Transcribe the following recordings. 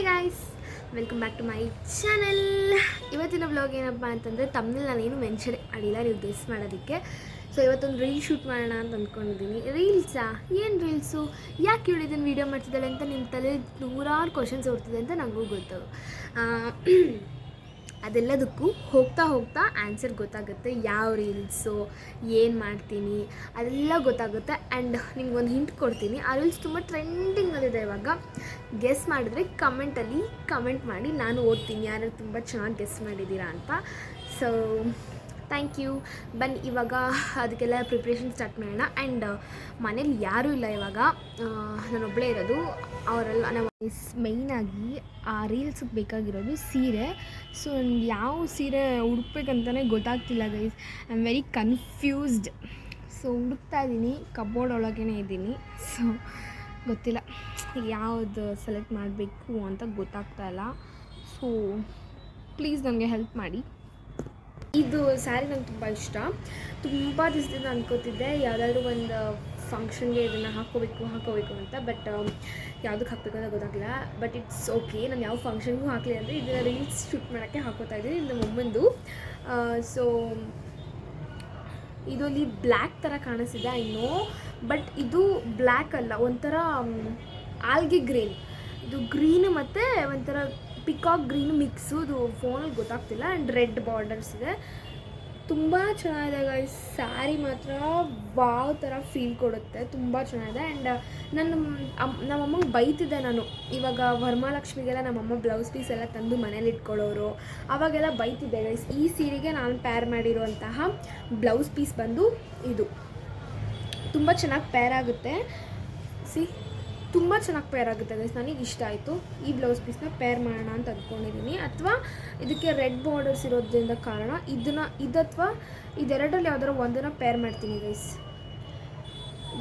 Guys, welcome back to my channel. ಇವತ್ತಿನ vlog ಏನಪ್ಪ ಅಂತಂದರೆ ತಮ್ಮಲ್ಲಿ ನಾನೇನು ಮೆನ್ಷನ್ ಮಾಡಿಲ್ಲ, ನೀವು ಗೆಸ್ ಮಾಡೋದಕ್ಕೆ. ಸೊ ಇವತ್ತೊಂದು ರೀಲ್ ಶೂಟ್ ಮಾಡೋಣ ಅಂತ ಅಂದ್ಕೊಂಡಿದ್ದೀನಿ. ರೀಲ್ಸಾ? ಏನು ರೀಲ್ಸು? ಯಾಕೆ ಹೇಳಿದ್ದೀನಿ ವೀಡಿಯೋ ಮಾಡ್ತಿದ್ದಾಳೆ ಅಂತ ನಿಮ್ಮ ತಲೆ ನೂರಾರು ಕ್ವಶನ್ಸ್ ಓಡ್ತಿದೆ ಅಂತ ನನಗೂ ಗೊತ್ತು. ಅದೆಲ್ಲದಕ್ಕೂ ಹೋಗ್ತಾ ಹೋಗ್ತಾ ಆನ್ಸರ್ ಗೊತ್ತಾಗುತ್ತೆ. ಯಾವ ರೀಲ್ಸು, ಏನು ಮಾಡ್ತೀನಿ ಅದೆಲ್ಲ ಗೊತ್ತಾಗುತ್ತೆ. ಆ್ಯಂಡ್ ನಿಮ್ಗೊಂದು ಹಿಂಟ್ ಕೊಡ್ತೀನಿ. ಆ ರೀಲ್ಸ್ ತುಂಬ ಟ್ರೆಂಡಿಂಗಲ್ಲಿದೆ ಇವಾಗ. ಗೆಸ್ ಮಾಡಿದ್ರೆ ಕಮೆಂಟಲ್ಲಿ ಕಮೆಂಟ್ ಮಾಡಿ, ನಾನು ಓದ್ತೀನಿ ಯಾರು ತುಂಬ ಚೆನ್ನಾಗಿ ಗೆಸ್ ಮಾಡಿದ್ದೀರಾ ಅಂತ. So thank you. ಬನ್ನಿ ಇವಾಗ ಅದಕ್ಕೆಲ್ಲ ಪ್ರಿಪ್ರೇಷನ್ ಸ್ಟಾರ್ಟ್ ಮಾಡೋಣ. ಆ್ಯಂಡ್ ಮನೇಲಿ ಯಾರೂ ಇಲ್ಲ ಇವಾಗ, ನಾನೊಬ್ಬಳೇ ಇರೋದು. ಅವರೆಲ್ಲ ನಾವು ಮೇಯ್ನಾಗಿ ಆ ರೀಲ್ಸಿಗೆ ಬೇಕಾಗಿರೋದು ಸೀರೆ. ಸೊ ಯಾವ ಸೀರೆ ಹುಡುಕ್ಬೇಕಂತಲೇ ಗೊತ್ತಾಗ್ತಿಲ್ಲ guys. I am very confused. So ಹುಡುಕ್ತಾ ಇದ್ದೀನಿ, ಕಬೋರ್ಡ್ ಒಳಗೇ ಇದ್ದೀನಿ. ಸೊ ಗೊತ್ತಿಲ್ಲ ಯಾವುದು ಸೆಲೆಕ್ಟ್ ಮಾಡಬೇಕು ಅಂತ ಗೊತ್ತಾಗ್ತಾ ಇಲ್ಲ. ಸೊ ಪ್ಲೀಸ್ ನನಗೆ ಹೆಲ್ಪ್ ಮಾಡಿ. ಇದು ಸ್ಯಾರಿ ನಂಗೆ ತುಂಬ ಇಷ್ಟ. ತುಂಬ ದಿವಸದಿಂದ ಅಂದ್ಕೋತಿದ್ದೆ ಯಾವುದಾದ್ರೂ ಒಂದು ಫಂಕ್ಷನ್ಗೆ ಇದನ್ನು ಹಾಕ್ಕೋಬೇಕು ಅಂತ. ಬಟ್ ಯಾವುದಕ್ಕೆ ಹಾಕಬೇಕು ಅಂತ ಗೊತ್ತಾಗಲಿಲ್ಲ. ಬಟ್ ಇಟ್ಸ್ ಓಕೆ, ನಾನು ಯಾವ ಫಂಕ್ಷನ್ಗೂ ಹಾಕಲಿ ಅಂದರೆ ಇದನ್ನು ರೀಲ್ಸ್ ಶೂಟ್ ಮಾಡೋಕ್ಕೆ ಹಾಕೋತಾ ಇದ್ದೀನಿ. ಇದು ನಮ್ಮಮ್ಮಂದು. ಸೊ ಇದು ಅಲ್ಲಿ ಬ್ಲ್ಯಾಕ್ ಥರ ಕಾಣಿಸ್ತಿದೆ, ಐ ನೋ. ಬಟ್ ಇದು ಬ್ಲ್ಯಾಕ್ ಅಲ್ಲ, ಒಂಥರ ಆಲ್ಗೆ ಗ್ರೀನ್. ಇದು ಗ್ರೀನ್ ಮತ್ತು ಒಂಥರ ಪಿಕಾಕ್ ಗ್ರೀನ್ ಮಿಕ್ಸು. ಇದು ಫೋನಲ್ಲಿ ಗೊತ್ತಾಗ್ತಿಲ್ಲ. ಆ್ಯಂಡ್ ರೆಡ್ ಬಾರ್ಡರ್ಸ್ ಇದೆ. ತುಂಬ ಚೆನ್ನಾಗಿದೆ ಗೈಸ್. ಸ್ಯಾರಿ ಮಾತ್ರ ವಾವ್ ಥರ ಫೀಲ್ ಕೊಡುತ್ತೆ, ತುಂಬ ಚೆನ್ನಾಗಿದೆ. ಆ್ಯಂಡ್ ನಮ್ಮಮ್ಮಗೆ ಬೈತಿದ್ದೆ ನಾನು. ಇವಾಗ ವರಮಹಾಲಕ್ಷ್ಮಿಗೆಲ್ಲ ನಮ್ಮಮ್ಮ ಬ್ಲೌಸ್ ಪೀಸ್ ಎಲ್ಲ ತಂದು ಮನೇಲಿ ಇಟ್ಕೊಳ್ಳೋರು, ಅವಾಗೆಲ್ಲ ಬೈತಿದ್ದೆ ಗೈಸ್. ಈ ಸೀರೆಗೆ ನಾನು ಪ್ಯಾರ್ ಮಾಡಿರುವಂತಹ ಬ್ಲೌಸ್ ಪೀಸ್ ಬಂದು ಇದು ತುಂಬ ಚೆನ್ನಾಗಿ ಪೇರ್ ಆಗುತ್ತೆ. ತುಂಬ ಚೆನ್ನಾಗಿ ಪೇರ್ ಆಗುತ್ತೆ ಗೈಸ್. ನನಗೆ ಇಷ್ಟ ಆಯಿತು. ಈ ಬ್ಲೌಸ್ ಪೀಸ್ನ ಪೇರ್ ಮಾಡೋಣ ಅಂತ ಅಂದ್ಕೊಂಡಿದ್ದೀನಿ. ಅಥವಾ ಇದಕ್ಕೆ ರೆಡ್ ಬಾರ್ಡರ್ಸ್ ಇರೋದ್ರಿಂದ ಕಾರಣ ಇದು ಅಥವಾ ಇದೆರಡರಲ್ಲಿ ಯಾವ್ದಾರು ಒಂದನ್ನು ಪೇರ್ ಮಾಡ್ತೀನಿ ಗೈಸ್.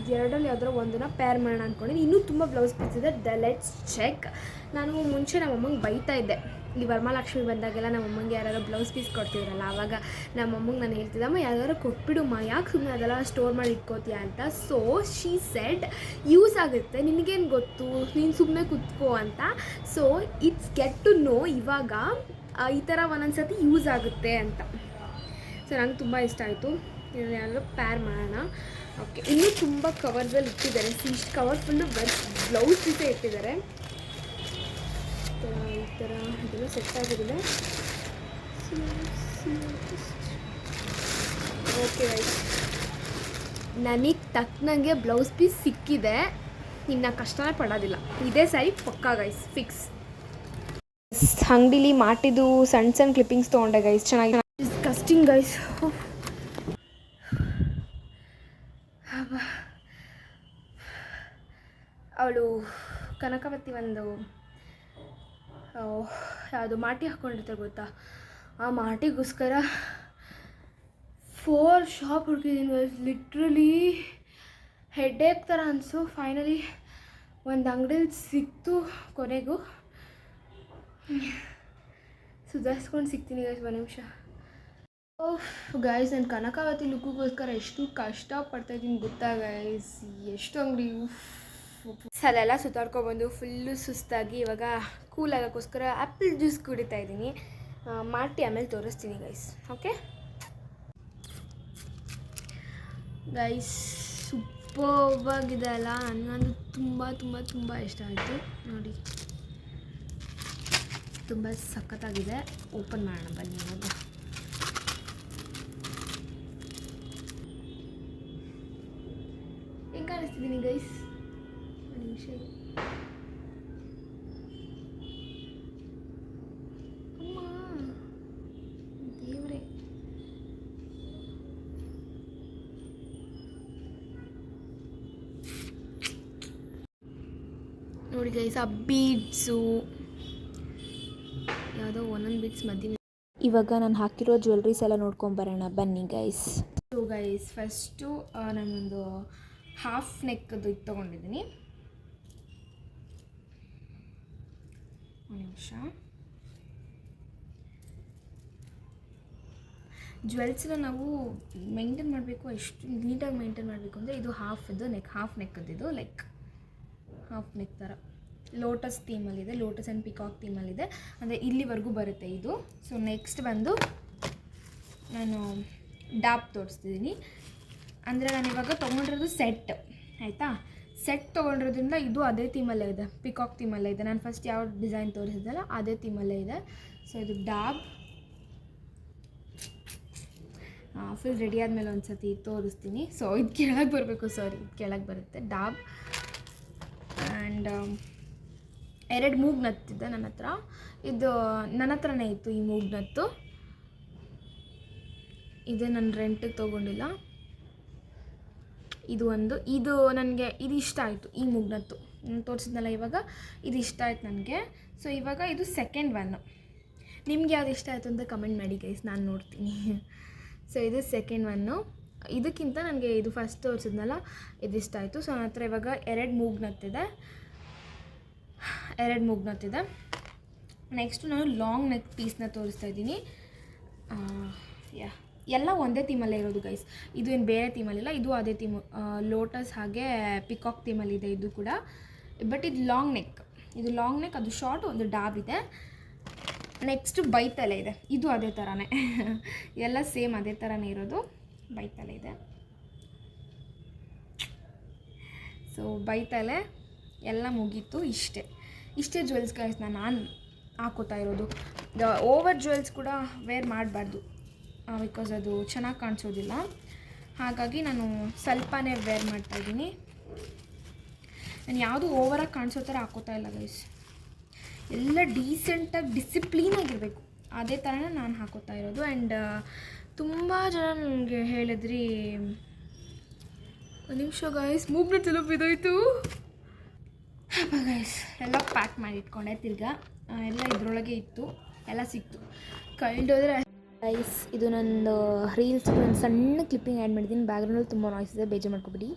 ಇದೆರಡರಲ್ಲಿ ಯಾವ್ದಾರು ಒಂದನ್ನು ಪೇರ್ ಮಾಡೋಣ ಅಂದ್ಕೊಂಡಿದ್ದೀನಿ. ಇನ್ನೂ ತುಂಬ ಬ್ಲೌಸ್ ಪೀಸ್ ಇದೆ. Let's check. ನಾನು ಮುಂಚೆ ನಮ್ಮಮ್ಮಂಗೆ ಬೈತಾ ಇದ್ದೆ. ಈ ವರಮಹಾಲಕ್ಷ್ಮಿ ಬಂದಾಗೆಲ್ಲ ನಮ್ಮಮ್ಮಂಗೆ ಯಾರು ಬ್ಲೌಸ್ ಪೀಸ್ ಕೊಡ್ತಿದ್ರಲ್ಲ, ಆವಾಗ ನಮ್ಮಮ್ಮಂಗೆ ನಾನು ಹೇಳ್ತಿದ್ದಮ್ಮ ಯಾವ್ದಾದ್ರು ಕೊಟ್ಬಿಡುಮ್ಮ, ಯಾಕೆ ಸುಮ್ಮನೆ ಅದೆಲ್ಲ ಸ್ಟೋರ್ ಮಾಡಿ ಇಟ್ಕೋತೀಯ ಅಂತ. ಸೊ ಶೀ ಸೆಡ್ ಯೂಸ್ ಆಗುತ್ತೆ, ನಿನಗೇನು ಗೊತ್ತು, ನೀನು ಸುಮ್ಮನೆ ಕುತ್ಕೋ ಅಂತ. So it's get to know ಇವಾಗ ಈ ಥರ ಒಂದೊಂದು ಸರ್ತಿ ಯೂಸ್ ಆಗುತ್ತೆ ಅಂತ. ಸೊ ನಂಗೆ ತುಂಬ ಇಷ್ಟ ಆಯಿತು. ಇದನ್ನೆಲ್ಲ ಪ್ಯಾರ್ ಮಾಡೋಣ. ಓಕೆ, ಇನ್ನೂ ತುಂಬ ಕವರ್ಸಲ್ಲಿ ಇಟ್ಟಿದ್ದಾರೆ. ಇಷ್ಟು ಕವರ್ ಫುಲ್ಲು ಬ್ಲೌಸ್ ಪೀಸೇ ಇಟ್ಟಿದ್ದಾರೆ. ಈ ಥರ ಇದೆಲ್ಲ ಸೆಟ್ ಆಗಿರುತ್ತೆ. ಓಕೆ ರೈಟ್, ನನಗೆ ತಕ್ಕನಂಗೆ ಬ್ಲೌಸ್ ಪೀಸ್ ಸಿಕ್ಕಿದೆ. ಇನ್ನು ಕಷ್ಟನೇ ಪಡೋದಿಲ್ಲ. ಇದೇ ಸ್ಯಾರಿ ಪಕ್ಕಾ ಗೈಸ್, ಫಿಕ್ಸ್. ಅಂಗಡಿಲಿ ಮಾಡಿದ್ದು ಸಣ್ಣ ಕ್ಲಿಪ್ಪಿಂಗ್ಸ್ ತೊಗೊಂಡೆ ಗೈಸ್, ಚೆನ್ನಾಗಿ. Disgusting guys. ಅವಳು ಕನಕವತಿ ಒಂದು ಯಾವುದು ಮಾಟಿ ಹಾಕ್ಕೊಂಡಿರ್ತಾರೆ ಗೊತ್ತಾ, ಆ ಮಾಟಿಗೋಸ್ಕರ 4 ಶಾಪ್ ಹುಡುಕಿದ್ದೀನಿ ಗೈಸ್. ಲಿಟ್ರಲಿ ಹೆಡ್ಏಕ್ ಥರ ಅನಿಸು. ಫೈನಲಿ ಒಂದು ಅಂಗಡಿಲಿ ಸಿಕ್ತು ಕೊನೆಗೂ. ಸುಧಾರಿಸ್ಕೊಂಡು ಸಿಗ್ತೀನಿ ಗೈಸ್, ಒಂದು ನಿಮಿಷ. ಗೈಸ್, ನಾನು ಕನಕಾವತಿ ಲುಕ್ಕಿಗೋಸ್ಕರ ಎಷ್ಟು ಕಷ್ಟಪಡ್ತಾಯಿದ್ದೀನಿ ಗೊತ್ತಾ ಗೈಸ್. ಎಷ್ಟು ಅಂಗಡಿ ಸಲೆಲ್ಲ ಸುತ್ತಾಡ್ಕೊಬಂದು ಫುಲ್ಲು ಸುಸ್ತಾಗಿ ಇವಾಗ ಕೂಲ್ ಆಗೋಕ್ಕೋಸ್ಕರ ಆ್ಯಪಲ್ ಜ್ಯೂಸ್ ಕುಡಿತಾ ಇದ್ದೀನಿ. ಮಾಡಿ ಆಮೇಲೆ ತೋರಿಸ್ತೀನಿ ಗೈಸ್. ಓಕೆ ಗೈಸ್, ಸೂಪರ್ವಾಗಿದೆ ಅಲ್ಲ. ನನಗಂದು ತುಂಬ ತುಂಬ ತುಂಬ ಇಷ್ಟ ಆಯಿತು. ನೋಡಿ, ತುಂಬ ಸಖತ್ತಾಗಿದೆ. ಓಪನ್ ಮಾಡೋಣ ಬನ್ನಿ ಇವಾಗ. ಹೆಂಗೆ ಕಾಣಿಸ್ತಿದ್ದೀನಿ ಗೈಸ್? ಒಂದು ನಿಮಿಷ. ಅಮ್ಮ ದೇವ್ರೆ, ನೋಡಿ ಗೈಸ್, ಆ ಬೀಡ್ಸು ಯಾವುದೋ ಒಂದೊಂದು ಬೀಡ್ಸ್ ಮಧ್ಯೆ. ಇವಾಗ ನಾನು ಹಾಕಿರೋ ಜ್ಯುವೆಲ್ರೀಸ್ ಎಲ್ಲ ನೋಡ್ಕೊಂಬರೋಣ ಬನ್ನಿ ಗೈಸ್. ಸೊ ಗೈಸ್, ಫಸ್ಟು ನಾನೊಂದು ಹಾಫ್ ನೆಕ್ದು ಇದು ತೊಗೊಂಡಿದ್ದೀನಿ. ಒಂದು ನಿಮಿಷ. ಜ್ಯುವೆಲ್ಸ್ನ ನಾವು ಮೇಂಟೈನ್ ಮಾಡಬೇಕು, ಎಷ್ಟು ನೀಟಾಗಿ ಮೇಂಟೈನ್ ಮಾಡಬೇಕು ಅಂದರೆ ಇದು ಹಾಫ್ ನೆಕ್ಕದ್ದು, ಲೈಕ್ ಹಾಫ್ ನೆಕ್ ಥರ ಲೋಟಸ್ ಥೀಮಲ್ಲಿದೆ, ಲೋಟಸ್ ಆ್ಯಂಡ್ ಪಿಕಾಕ್ ಥೀಮಲ್ಲಿದೆ. ಅಂದರೆ ಇಲ್ಲಿವರೆಗೂ ಬರುತ್ತೆ ಇದು. ಸೊ ನೆಕ್ಸ್ಟ್ ಬಂದು ನಾನು ಡಾಬ್ ತೋರಿಸ್ತಿದ್ದೀನಿ. ಅಂದರೆ ನಾನು ಇವಾಗ ತೊಗೊಂಡಿರೋದು ಸೆಟ್, ಆಯಿತಾ. ಸೆಟ್ ತೊಗೊಂಡಿರೋದ್ರಿಂದ ಇದು ಅದೇ ಥೀಮಲ್ಲೇ ಇದೆ, ಪಿಕಾಕ್ ಥೀಮಲ್ಲೇ ಇದೆ. ನಾನು ಫಸ್ಟ್ ಯಾವ ಡಿಸೈನ್ ತೋರಿಸಿದ್ದಲ್ಲ ಅದೇ ಥೀಮಲ್ಲೇ ಇದೆ. ಸೊ ಇದು ಡಾಬ್ ಫುಲ್ ರೆಡಿ ಆದಮೇಲೆ ಒಂದು ಸತಿ ತೋರಿಸ್ತೀನಿ. ಸೊ ಇದು ಕೆಳಗೆ ಬರಬೇಕು, ಸಾರಿ ಇದು ಕೆಳಗೆ ಬರುತ್ತೆ. ಡಾಬ್ ಆ್ಯಂಡ್ 2 ಮೂಗ್ ನತ್ತಿದೆ ನನ್ನ ಹತ್ರ. ಇದು ನನ್ನ ಹತ್ರನೇ ಇತ್ತು ಈ ಮೂಗ್ ನತ್ತು. ಇದು ನಾನು ರೆಂಟಿಗೆ ತೊಗೊಂಡಿಲ್ಲ. ಇದು ನನಗೆ ಇದು ಇಷ್ಟ ಆಯಿತು, ಈ ಮೂಗ್ ನತ್ತು ನಾನು ತೋರಿಸಿದ್ನಲ್ಲ ಇವಾಗ, ಇದು ಇಷ್ಟ ಆಯ್ತು ನನಗೆ. ಸೊ ಇವಾಗ ಇದು ಸೆಕೆಂಡ್ ಒನ್ನು. ನಿಮ್ಗೆ ಯಾವ್ದು ಇಷ್ಟ ಆಯಿತು ಅಂತ ಕಮೆಂಟ್ ಮಾಡಿ ಗೈಸ್, ನಾನು ನೋಡ್ತೀನಿ. ಸೊ ಇದು ಸೆಕೆಂಡ್ ಒನ್ನು. ಇದಕ್ಕಿಂತ ನನಗೆ ಇದು ಫಸ್ಟ್ ತೋರಿಸಿದ್ನಲ್ಲ ಇದು ಇಷ್ಟ ಆಯಿತು. ಸೊ ನನ್ನ ಹತ್ರ ಇವಾಗ 2 ಮೂಗ್ ನತ್ತಿದೆ. ನೆಕ್ಸ್ಟು ನಾನು ಲಾಂಗ್ ನೆಕ್ ಪೀಸ್ನ ತೋರಿಸ್ತಾ ಇದ್ದೀನಿ. ಎಲ್ಲ ಒಂದೇ ಥೀಮಲ್ಲೇ ಇರೋದು ಗೈಸ್, ಇದು ಏನು ಬೇರೆ ಥೀಮಲ್ಲಿಲ್ಲ, ಇದು ಅದೇ ಥೀಮು. ಲೋಟಸ್ ಹಾಗೆ ಪಿಕಾಕ್ ಥೀಮಲ್ಲಿದೆ ಇದು ಕೂಡ. ಬಟ್ ಇದು ಲಾಂಗ್ ನೆಕ್, ಅದು ಶಾರ್ಟ್, ಒಂದು ಡಾಬ್ ಇದೆ. ನೆಕ್ಸ್ಟು ಬೈತಲೆ ಇದೆ, ಇದು ಅದೇ ಥರನೇ ಎಲ್ಲ ಸೇಮ್ ಅದೇ ಥರನೇ ಇರೋದು. ಬೈತಲೆ ಇದೆ. ಸೊ ಬೈತಲೆ ಎಲ್ಲ ಮುಗೀತು. ಇಷ್ಟೇ ಜ್ಯುವೆಲ್ಸ್ ಗೈಸ್ ನಾನು ಹಾಕೋತಾ ಇರೋದು. ಓವರ್ ಜ್ಯುವೆಲ್ಸ್ ಕೂಡ ವೇರ್ ಮಾಡಬಾರ್ದು, ಬಿಕಾಸ್ ಅದು ಚೆನ್ನಾಗಿ ಕಾಣಿಸೋದಿಲ್ಲ. ಹಾಗಾಗಿ ನಾನು ಸ್ವಲ್ಪನೇ ವೇರ್ ಮಾಡ್ತಾಯಿದ್ದೀನಿ. ನಾನು ಯಾವುದು ಓವರಾಗಿ ಕಾಣಿಸೋ ಥರ ಹಾಕೋತಾ ಇಲ್ಲ ಗೈಸ್. ಎಲ್ಲ ಡೀಸೆಂಟಾಗಿ ಡಿಸಿಪ್ಲೀನಾಗಿರಬೇಕು, ಅದೇ ಥರನೇ ನಾನು ಹಾಕೋತಾ ಇರೋದು. ಆ್ಯಂಡ್ ತುಂಬ ಜನ ನನಗೆ ಹೇಳಿದ್ರಿ, ಒಂದು ನಿಮಿಷ ಗೈಸ್, ಮೂಗ್ನ ಚಲೋ ಬಿದ್ದೋಯ್ತು. ಹಬ್ಬ ಗೈಸ್, ಎಲ್ಲ ಪ್ಯಾಕ್ ಮಾಡಿ ಇಟ್ಕೊಂಡೆ. ತಿರ್ಗಾ ಎಲ್ಲ ಇದರೊಳಗೆ ಇತ್ತು, ಎಲ್ಲ ಸಿಕ್ತು. ಕಳ್ದೋದ್ರೆ ಗೈಸ್ ಇದು ನನ್ನ ರೀಲ್ಸ್ ಒಂದು ಸಣ್ಣ ಕ್ಲಿಪ್ಪಿಂಗ್ ಆ್ಯಡ್ ಮಾಡಿದ್ದೀನಿ. ಬ್ಯಾಕ್ಗ್ರೌಂಡಲ್ಲಿ ತುಂಬ ನಾಯ್ಸ್ ಇದೆ, ಬೇಜಾರು ಮಾಡ್ಕೊಬಿಡಿ.